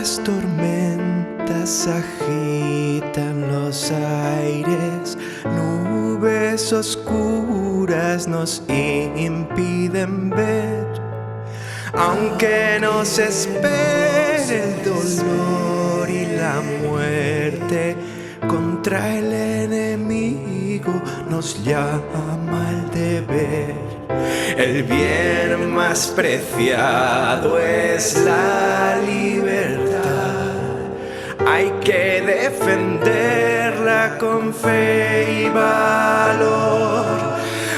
Las tormentas agitan los aires, nubes oscuras nos impiden ver. Aunque nos espere el dolor y la muerte, contra el enemigo nos llama el deber. El bien más preciado es la libertad. Hay que defenderla con fe y valor.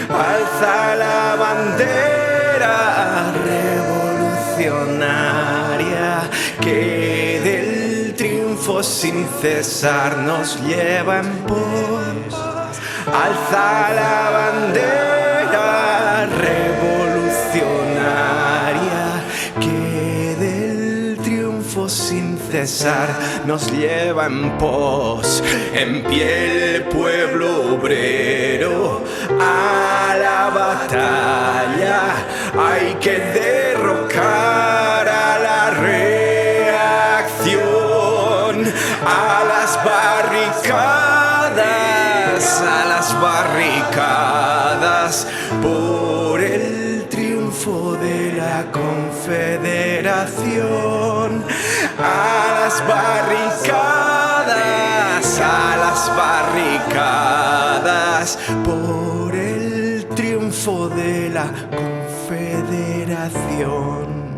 Alza la bandera revolucionaria que del triunfo sin cesar nos lleva en pos. Alza la bandera revolucionaria que del triunfo sin cesar nos lleva en pos. En pie el pueblo obrero a la batalla, hay que derrocar a la reacción, a las barricadas, por el triunfo de la Confederación. A las barricadas, por el triunfo de la Confederación.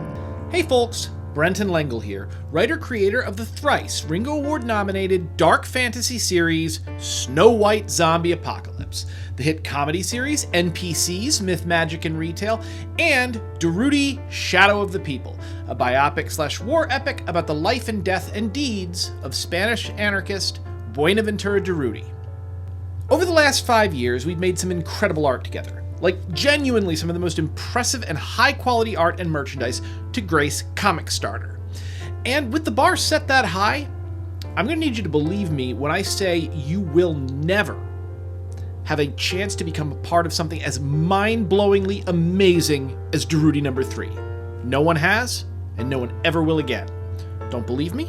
Hey folks, Brenton Lengel here, writer-creator of the thrice Ringo Award-nominated dark fantasy series Snow White Zombie Apocalypse, the hit comedy series NPCs, Myth, Magic, and Retail, and Durruti, Shadow of the People, a biopic/war epic about the life and death and deeds of Spanish anarchist Buenaventura Durruti. Over the last 5 years, we've made some incredible art together. Like genuinely some of the most impressive and high-quality art and merchandise to grace Kickstarter. And with the bar set that high, I'm going to need you to believe me when I say you will never have a chance to become a part of something as mind-blowingly amazing as Durruti number 3. No one has, and no one ever will again. Don't believe me?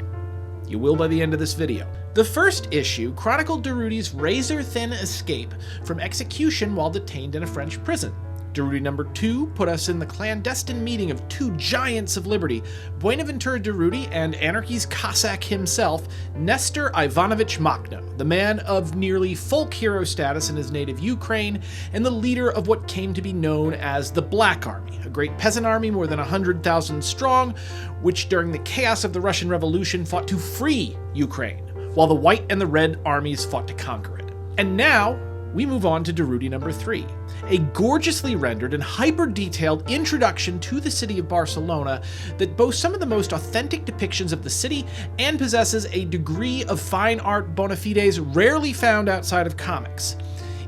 You will by the end of this video. The first issue chronicled Durruti's razor-thin escape from execution while detained in a French prison. Durruti number 2 put us in the clandestine meeting of two giants of liberty, Buenaventura Durruti and anarchy's Cossack himself, Nestor Ivanovich Makhno, the man of nearly folk hero status in his native Ukraine, and the leader of what came to be known as the Black Army, a great peasant army more than 100,000 strong, which during the chaos of the Russian Revolution fought to free Ukraine, while the White and the Red armies fought to conquer it. And now, we move on to Durruti number 3, a gorgeously rendered and hyper-detailed introduction to the city of Barcelona that boasts some of the most authentic depictions of the city and possesses a degree of fine art bona fides rarely found outside of comics.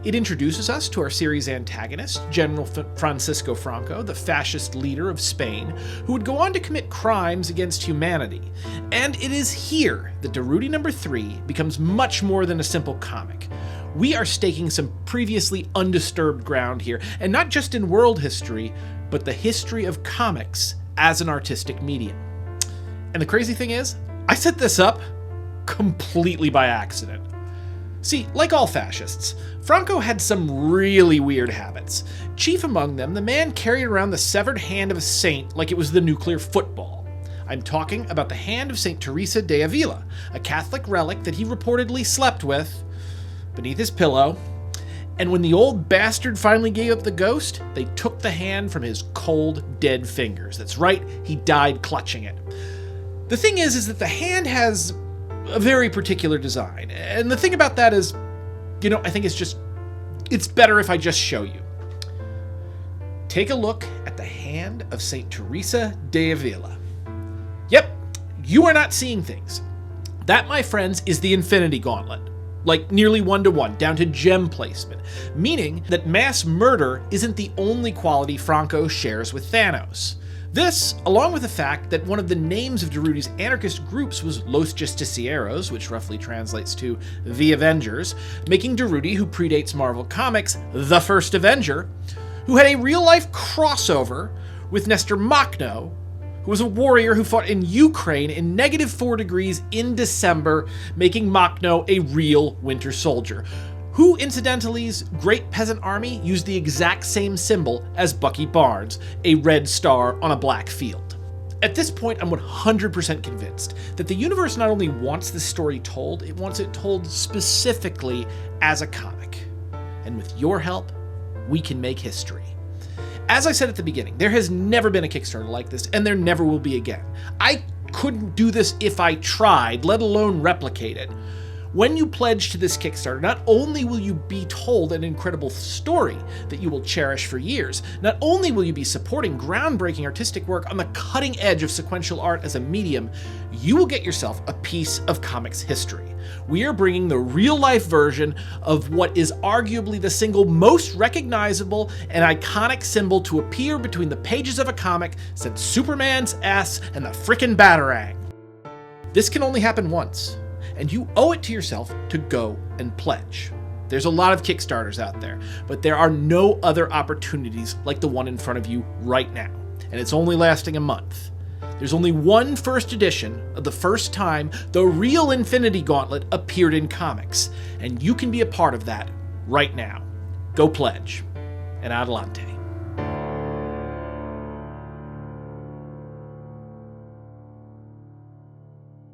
It introduces us to our series' antagonist, General Francisco Franco, the fascist leader of Spain, who would go on to commit crimes against humanity. And it is here that Durruti number 3 becomes much more than a simple comic. We are staking some previously undisturbed ground here, and not just in world history, but the history of comics as an artistic medium. And the crazy thing is, I set this up completely by accident. See, like all fascists, Franco had some really weird habits. Chief among them, the man carried around the severed hand of a saint like it was the nuclear football. I'm talking about the hand of St. Theresa de Avila, a Catholic relic that he reportedly slept with beneath his pillow. And when the old bastard finally gave up the ghost, they took the hand from his cold, dead fingers. That's right, he died clutching it. The thing is that the hand has a very particular design. And the thing about that is, I think it's better if I just show you. Take a look at the hand of St. Theresa de Avila. Yep, you are not seeing things. That, my friends, is the Infinity Gauntlet. Like nearly 1-to-1, down to gem placement, meaning that mass murder isn't the only quality Franco shares with Thanos. This, along with the fact that one of the names of Durruti's anarchist groups was Los Justicieros, which roughly translates to the Avengers, making Durruti, who predates Marvel Comics, the first Avenger, who had a real-life crossover with Nestor Makhno, who was a warrior who fought in Ukraine in -4 degrees in December, making Machno a real winter soldier, who incidentally's great peasant army used the exact same symbol as Bucky Barnes, a red star on a black field. At this point, I'm 100% convinced that the universe not only wants this story told, it wants it told specifically as a comic. And with your help, we can make history. As I said at the beginning, there has never been a Kickstarter like this, and there never will be again. I couldn't do this if I tried, let alone replicate it. When you pledge to this Kickstarter, not only will you be told an incredible story that you will cherish for years, not only will you be supporting groundbreaking artistic work on the cutting edge of sequential art as a medium, you will get yourself a piece of comics history. We are bringing the real-life version of what is arguably the single most recognizable and iconic symbol to appear between the pages of a comic since Superman's S and the frickin' Batarang. This can only happen once, and you owe it to yourself to go and pledge. There's a lot of Kickstarters out there, but there are no other opportunities like the one in front of you right now, and it's only lasting a month. There's only one first edition of the first time the Real Infinity Gauntlet appeared in comics, and you can be a part of that right now. Go pledge, and adelante.